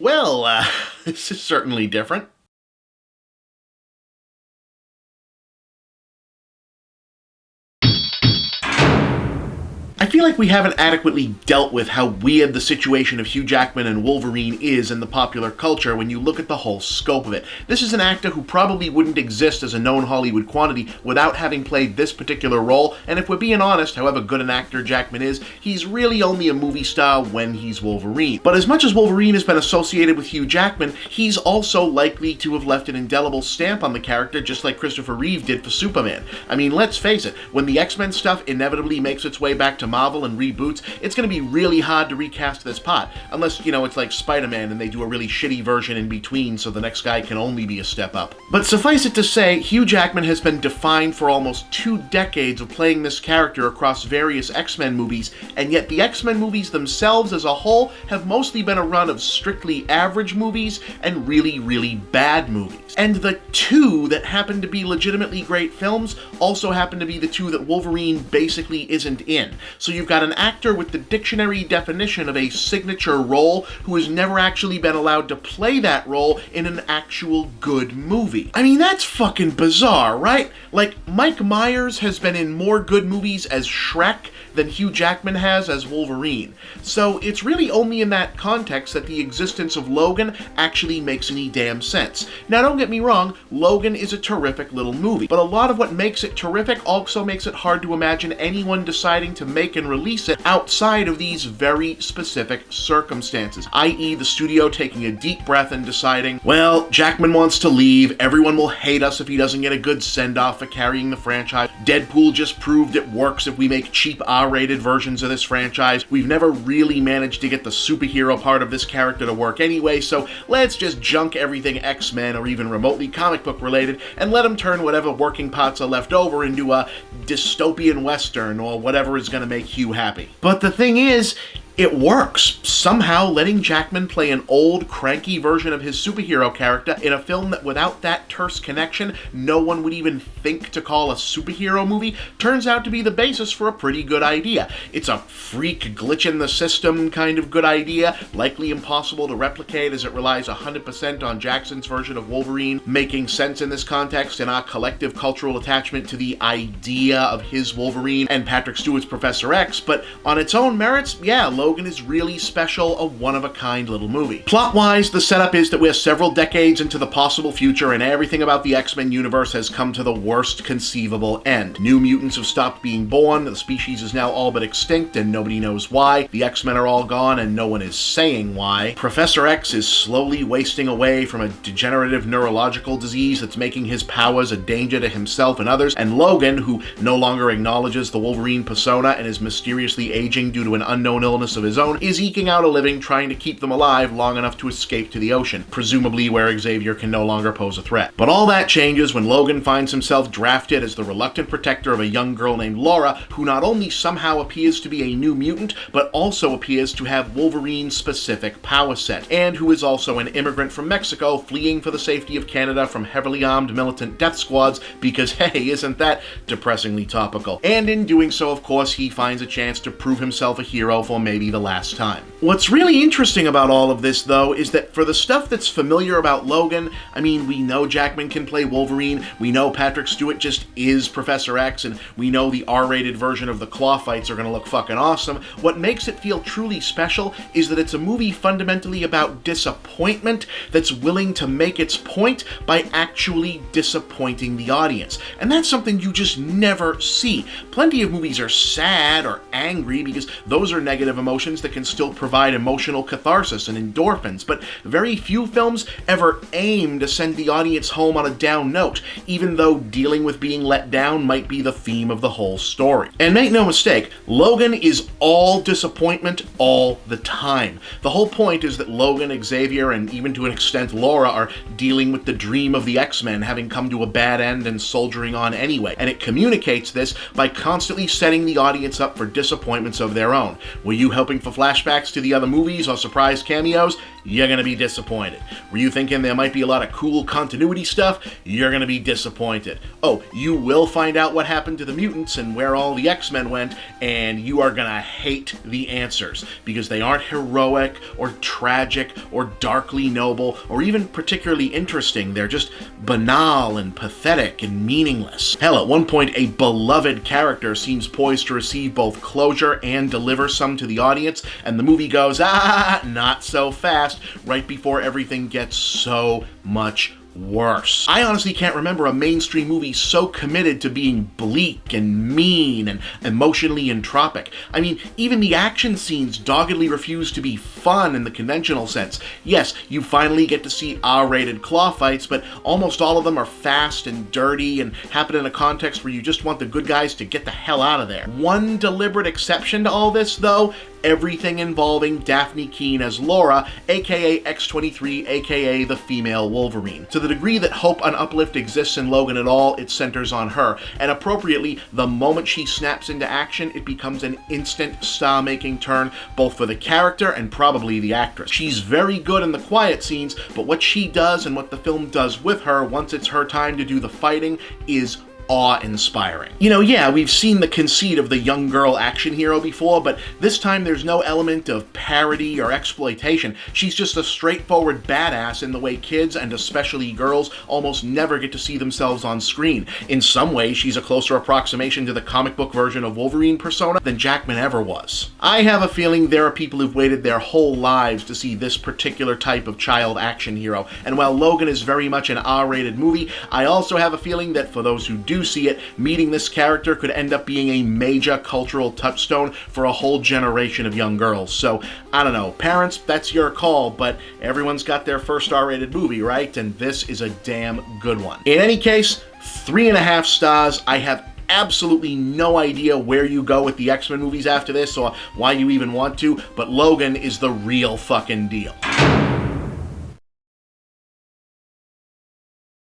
Well, this is certainly different. I feel like we haven't adequately dealt with how weird the situation of Hugh Jackman and Wolverine is in the popular culture when you look at the whole scope of it. This is an actor who probably wouldn't exist as a known Hollywood quantity without having played this particular role, and if we're being honest, however good an actor Jackman is, he's really only a movie star when he's Wolverine. But as much as Wolverine has been associated with Hugh Jackman, he's also likely to have left an indelible stamp on the character just like Christopher Reeve did for Superman. I mean, let's face it, when the X-Men stuff inevitably makes its way back to Marvel and reboots, it's going to be really hard to recast this part, unless, it's like Spider-Man and they do a really shitty version in between so the next guy can only be a step up. But suffice it to say, Hugh Jackman has been defined for almost 2 decades of playing this character across various X-Men movies, and yet the X-Men movies themselves as a whole have mostly been a run of strictly average movies and really, really bad movies. And the 2 that happen to be legitimately great films also happen to be the 2 that Wolverine basically isn't in. So you've got an actor with the dictionary definition of a signature role who has never actually been allowed to play that role in an actual good movie. I mean, that's fucking bizarre, right? Like, Mike Myers has been in more good movies as Shrek than Hugh Jackman has as Wolverine. So it's really only in that context that the existence of Logan actually makes any damn sense. Now, don't get me wrong, Logan is a terrific little movie, but a lot of what makes it terrific also makes it hard to imagine anyone deciding to make and release it outside of these very specific circumstances, i.e. the studio taking a deep breath and deciding, well, Jackman wants to leave, everyone will hate us if he doesn't get a good send-off for carrying the franchise, Deadpool just proved it works if we make cheap R-rated versions of this franchise, we've never really managed to get the superhero part of this character to work anyway, so let's just junk everything X-Men or even remotely comic book related and let them turn whatever working parts are left over into a dystopian western or whatever is going to make Hugh happy. But the thing is, it works. Somehow letting Jackman play an old, cranky version of his superhero character in a film that without that terse connection no one would even think to call a superhero movie turns out to be the basis for a pretty good idea. It's a freak glitch in the system kind of good idea, likely impossible to replicate as it relies 100% on Jackson's version of Wolverine making sense in this context and our collective cultural attachment to the idea of his Wolverine and Patrick Stewart's Professor X, but on its own merits, yeah, Logan is really special, a one-of-a-kind little movie. Plot-wise, the setup is that we're several decades into the possible future and everything about the X-Men universe has come to the worst conceivable end. New mutants have stopped being born, the species is now all but extinct and nobody knows why, the X-Men are all gone and no one is saying why, Professor X is slowly wasting away from a degenerative neurological disease that's making his powers a danger to himself and others, and Logan, who no longer acknowledges the Wolverine persona and is mysteriously aging due to an unknown illness of his own, is eking out a living trying to keep them alive long enough to escape to the ocean, presumably where Xavier can no longer pose a threat. But all that changes when Logan finds himself drafted as the reluctant protector of a young girl named Laura, who not only somehow appears to be a new mutant, but also appears to have Wolverine's specific power set, and who is also an immigrant from Mexico fleeing for the safety of Canada from heavily armed militant death squads because, hey, isn't that depressingly topical? And in doing so, of course, he finds a chance to prove himself a hero for maybe the last time. What's really interesting about all of this, though, is that for the stuff that's familiar about Logan, I mean, we know Jackman can play Wolverine, we know Patrick Stewart just is Professor X, and we know the R-rated version of the claw fights are gonna look fucking awesome. What makes it feel truly special is that it's a movie fundamentally about disappointment that's willing to make its point by actually disappointing the audience. And that's something you just never see. Plenty of movies are sad or angry because those are negative emotions that can still provide emotional catharsis and endorphins, but very few films ever aim to send the audience home on a down note, even though dealing with being let down might be the theme of the whole story. And make no mistake, Logan is all disappointment all the time. The whole point is that Logan, Xavier, and even to an extent Laura are dealing with the dream of the X-Men having come to a bad end and soldiering on anyway, and it communicates this by constantly setting the audience up for disappointments of their own. Were you hoping for flashbacks to the other movies or surprise cameos? You're gonna be disappointed. Were you thinking there might be a lot of cool continuity stuff? You're gonna be disappointed. Oh, you will find out what happened to the mutants and where all the X-Men went, and you are gonna hate the answers, because they aren't heroic, or tragic, or darkly noble, or even particularly interesting. They're just banal and pathetic and meaningless. Hell, at one point, a beloved character seems poised to receive both closure and deliver some to the audience, and the movie goes, not so fast, right before everything gets so much worse. I honestly can't remember a mainstream movie so committed to being bleak and mean and emotionally entropic. I mean, even the action scenes doggedly refuse to be fun in the conventional sense. Yes, you finally get to see R-rated claw fights, but almost all of them are fast and dirty and happen in a context where you just want the good guys to get the hell out of there. One deliberate exception to all this, though: everything involving Daphne Keane as Laura, aka X-23, aka the female Wolverine. To the degree that hope and uplift exists in Logan at all, it centers on her, and appropriately, the moment she snaps into action, it becomes an instant star-making turn, both for the character and probably the actress. She's very good in the quiet scenes, but what she does and what the film does with her once it's her time to do the fighting is awe-inspiring. You know, yeah, we've seen the conceit of the young girl action hero before, but this time there's no element of parody or exploitation. She's just a straightforward badass in the way kids, and especially girls, almost never get to see themselves on screen. In some ways, she's a closer approximation to the comic book version of Wolverine persona than Jackman ever was. I have a feeling there are people who've waited their whole lives to see this particular type of child action hero, and while Logan is very much an R-rated movie, I also have a feeling that for those who do see it, meeting this character could end up being a major cultural touchstone for a whole generation of young girls. So, I don't know, parents, that's your call, but everyone's got their first R-rated movie, right? And this is a damn good one. In any case, 3.5 stars. I have absolutely no idea where you go with the X-Men movies after this, or why you even want to, but Logan is the real fucking deal.